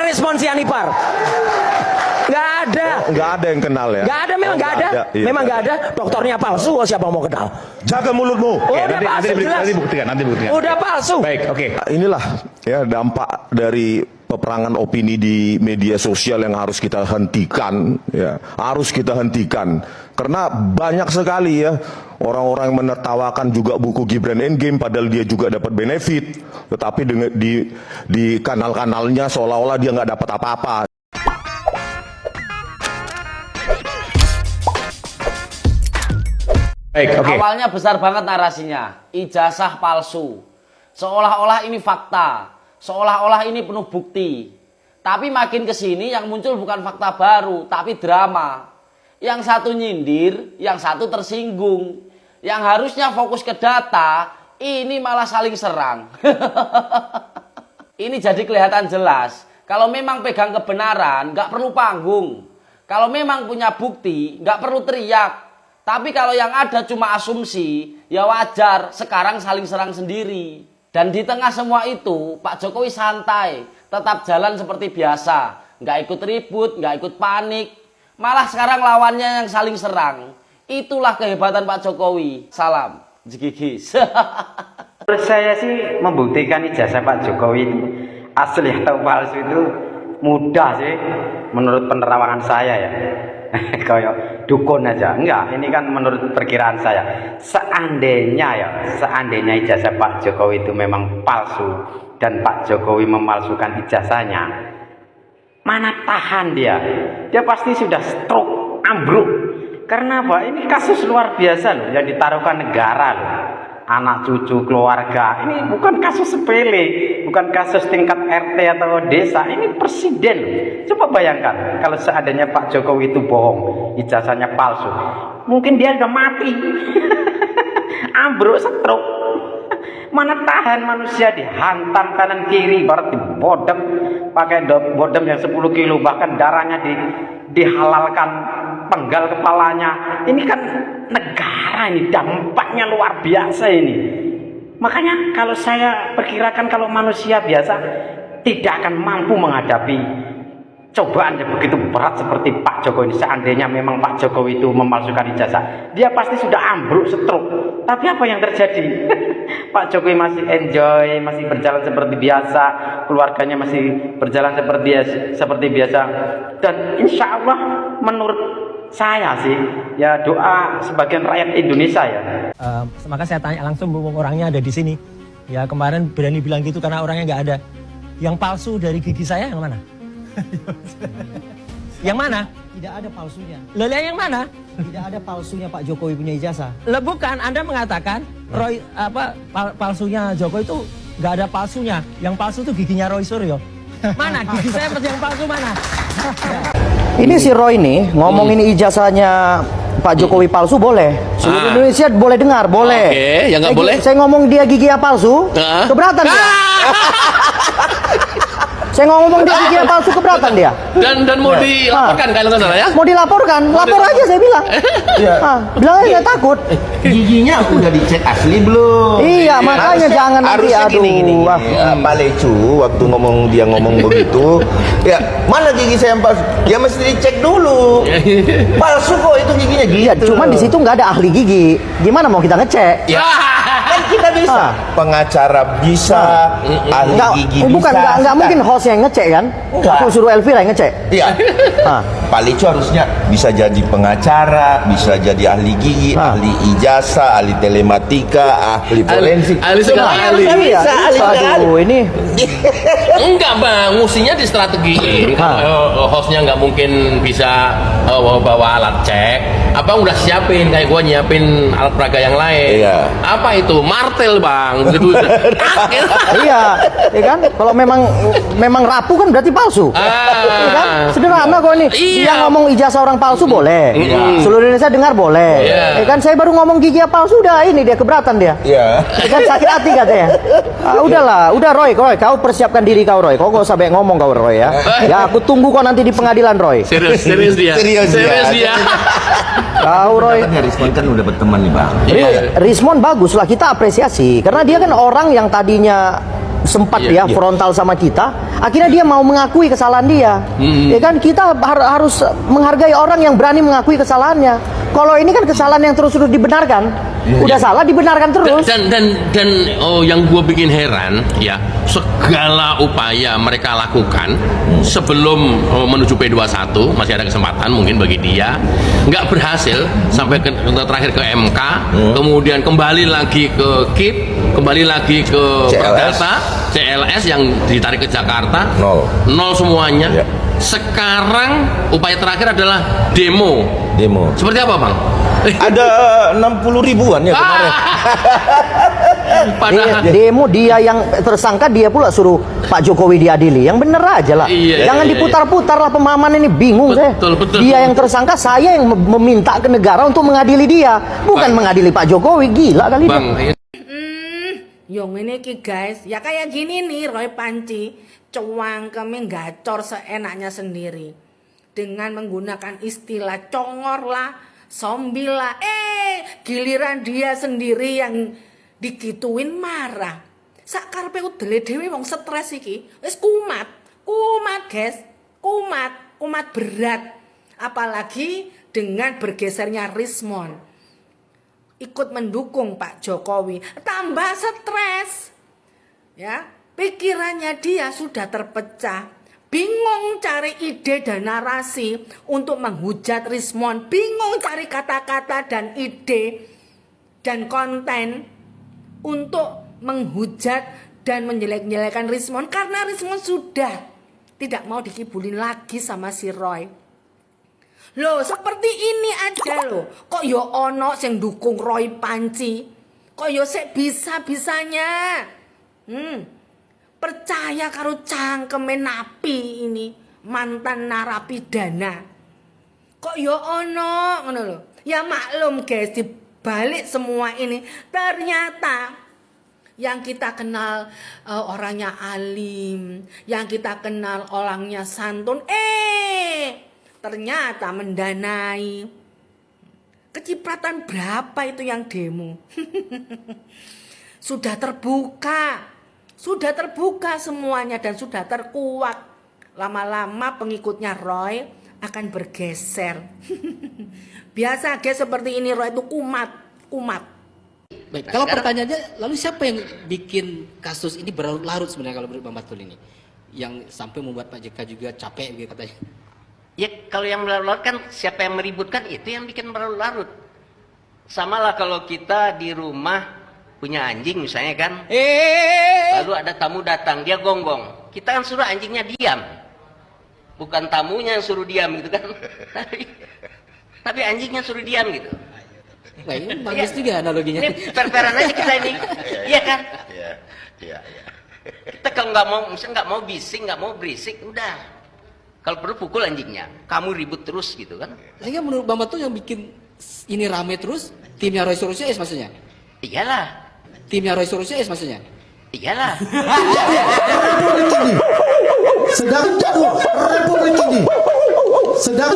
respon si Anipar? Nggak ada. Nggak ada yang kenal ya? Nggak ada, memang nggak ada. Iya. Memang nggak ada. Dokternya palsu, siapa mau kenal? Jaga mulutmu. Udah palsu, jelas. Nanti buktikan. Udah palsu. Baik, oke. Inilah ya dampak dari peperangan opini di media sosial yang harus kita hentikan, ya harus kita hentikan karena banyak sekali ya orang-orang yang menertawakan juga buku Gibran Endgame padahal dia juga dapat benefit, tetapi di kanal-kanalnya seolah-olah dia nggak dapat apa-apa. Baik, oke. Awalnya besar banget narasinya, ijazah palsu, seolah-olah ini fakta, seolah-olah ini penuh bukti. Tapi makin kesini yang muncul bukan fakta baru, tapi drama. Yang satu nyindir, yang satu tersinggung. Yang harusnya fokus ke data, ini malah saling serang. Ini jadi kelihatan jelas. Kalau memang pegang kebenaran, nggak perlu panggung. Kalau memang punya bukti, nggak perlu teriak. Tapi kalau yang ada cuma asumsi, ya wajar sekarang saling serang sendiri. Dan di tengah semua itu, Pak Jokowi santai, tetap jalan seperti biasa. Nggak ikut ribut, nggak ikut panik. Malah sekarang lawannya yang saling serang. Itulah kehebatan Pak Jokowi. Salam, jigigis. Menurut saya sih membuktikan ijazah Pak Jokowi itu asli atau palsu itu mudah sih. Menurut penerawangan saya ya. Kayak dukun aja. Enggak, ini kan menurut perkiraan saya. Seandainya ijazah Pak Jokowi itu memang palsu dan Pak Jokowi memalsukan ijazahnya, mana tahan dia? Dia pasti sudah stroke, ambruk. Karena apa? Ini kasus luar biasa loh yang ditaruhkan negara loh. Anak cucu keluarga. Ini bukan kasus sepele, bukan kasus tingkat RT atau desa. Ini presiden. Coba bayangkan kalau seandainya Pak Jokowi itu bohong, ijazahnya palsu, mungkin dia udah mati. Ambruk, stroke. Mana tahan manusia dihantam kanan kiri, barat dibodem pakai bodem yang 10 kilo, bahkan darahnya dihalalkan penggal kepalanya. Ini kan negara, ini dampaknya luar biasa ini. Makanya kalau saya perkirakan kalau manusia biasa tidak akan mampu menghadapi cobaan yang begitu berat seperti Pak Jokowi ini. Seandainya memang Pak Jokowi itu memalsukan ijazah, dia pasti sudah ambruk, stroke. Tapi apa yang terjadi? Pak Jokowi masih enjoy, masih berjalan seperti biasa, keluarganya masih berjalan seperti biasa. Dan insya Allah menurut saya sih, ya doa sebagian rakyat Indonesia ya. Maka saya tanya langsung, mumpung orangnya ada di sini. Ya kemarin berani bilang gitu karena orangnya nggak ada. Yang palsu dari gigi saya yang mana? Yang mana? Tidak ada palsunya. Lah yang mana? Tidak ada palsunya Pak Jokowi punya ijazah. Lah bukan, Anda mengatakan Roy palsunya Jokowi itu nggak ada palsunya. Yang palsu itu giginya Roy Suryo. Mana gigi saya yang palsu mana? Ini si Roy nih ngomong ini ijazahnya Pak Jokowi palsu boleh. Seluruh Indonesia boleh dengar, boleh. Oke, yang nggak boleh? Saya ngomong dia giginya palsu, keberatan dia. Saya ngomong dia giginya palsu, keberatan dia. Dan mau dilaporkan kalau nggak salah ya? Mau dilaporkan, lapor aja saya bilang. Bilang aja saya takut. Giginya udah dicek asli belum? Iya, makanya jangan nanti harusnya aduh. gini. Pak Lecu waktu dia ngomong begitu, ya mana gigi saya yang palsu? Ya mesti dicek dulu. Palsu kok itu giginya gitu. Iya, cuman di situ nggak ada ahli gigi. Gimana mau kita ngecek? Ya, kan kita bisa. Pengacara bisa, ahli gigi bisa. Nggak mungkin host yang ngecek kan? Aku suruh Elvira yang ngecek. Iya. Pak Lecu harusnya bisa jadi pengacara, bisa jadi ahli gigi, ahli ijazah, ahli telematika, ahli forensik. Ahli segala ahli. Bisa ahli segala. Aduh, ini Enggak bang, mestinya di strategi. Hostnya nggak mungkin bisa bawa alat cek. Apa udah siapin kayak gua nyiapin alat peraga yang lain. Iya. Apa itu martel bang? Gitu. iya, ya kan? Kalau memang rapuh kan berarti palsu. Iya kan? Sederhana kok ini. Iya. Dia ngomong ijazah orang palsu boleh. Seluruh Indonesia dengar boleh. Iya. Ya kan saya baru ngomong gigi palsu udah ini dia keberatan dia. Iya. Ya kan sakit hati katanya. Udahlah, udah Roy, kau persiapkan diri kau Roy. Kau gak usah banyak ngomong kau Roy ya. Ya aku tunggu kau nanti di pengadilan Roy. Serius dia. Serius dia. Kau Roy. Kan Rismon kan udah berteman nih bang. Rismon bagus lah, kita apresiasi karena dia kan orang yang tadinya sempat Iya, ya frontal sama kita, akhirnya dia mau mengakui kesalahan dia. Ya kan, kita harus menghargai orang yang berani mengakui kesalahannya. Kalau ini kan kesalahan yang terus-terus dibenarkan, udah salah dibenarkan terus. Dan yang gue bikin heran ya, segala upaya mereka lakukan sebelum menuju P21 masih ada kesempatan mungkin bagi dia, nggak berhasil sampai terakhir ke MK, kemudian kembali lagi ke KIP, kembali lagi ke Perdata, CLS yang ditarik ke Jakarta, nol semuanya. Ya. Sekarang upaya terakhir adalah demo. Seperti apa, Bang? Ada 60 ribuan ya kemarin. Padahal Demo dia yang tersangka, dia pula suruh Pak Jokowi diadili. Yang bener aja lah. Jangan diputar-putar lah pemahaman ini, bingung saya. Betul. Dia yang tersangka, saya yang meminta ke negara untuk mengadili dia, bukan mengadili Pak Jokowi. Gila kali Bang, Yang ini ki guys, ya kayak gini nih Roy Panci, cewangkeme gacor seenaknya sendiri dengan menggunakan istilah congor lah, sombil lah. Giliran dia sendiri yang digituin marah. Sakarpe udele dhewe wong stres iki, wis kumat guys, kumat berat. Apalagi dengan bergesernya Rismon ikut mendukung Pak Jokowi, tambah stres. Ya, pikirannya dia sudah terpecah. Bingung cari ide dan narasi untuk menghujat Rismon, bingung cari kata-kata dan ide dan konten untuk menghujat dan menjelek-jelekan Rismon, karena Rismon sudah tidak mau dikibulin lagi sama si Roy. Loh, seperti ini aja loh. Kok yo ono sing dukung Roy Panci? Kok yo sik bisa-bisanya? Percaya karo cangkeme napi ini, mantan narapidana. Kok yo ono ngono lho. Ya maklum guys, di balik semua ini ternyata yang kita kenal orangnya alim, yang kita kenal orangnya santun, ternyata mendanai. Kecipratan berapa itu yang demo? Sudah terbuka semuanya dan sudah terkuak. Lama-lama pengikutnya Roy akan bergeser. Biasa guys, seperti ini Roy itu kumat. Baik, kalau pertanyaannya, lalu siapa yang bikin kasus ini berlarut-larut sebenarnya kalau menurut Bang Batul ini? Yang sampai membuat Pak JK juga capek gitu katanya. Ya kalau yang berlarut-larut kan siapa yang meributkan, itu yang bikin berlarut-larut. Sama lah kalau kita di rumah punya anjing misalnya kan. Lalu ada tamu datang, dia gonggong. Kita kan suruh anjingnya diam. Bukan tamunya yang suruh diam gitu kan. Tapi anjingnya suruh diam gitu. Wah, ini bagus juga analoginya. Ini per-peran aja kita ini. Iya kan? Iya. Kita kalau nggak mau bising, nggak mau berisik, udah. Kalau perlu pukul anjingnya, kamu ribut terus gitu kan. Sehingga menurut Bang Batul yang bikin ini rame terus, timnya Roy Suryo maksudnya? Iyalah. Timnya Roy Suryo maksudnya? Iyalah. Sedang jatuh Republik ini. Sedang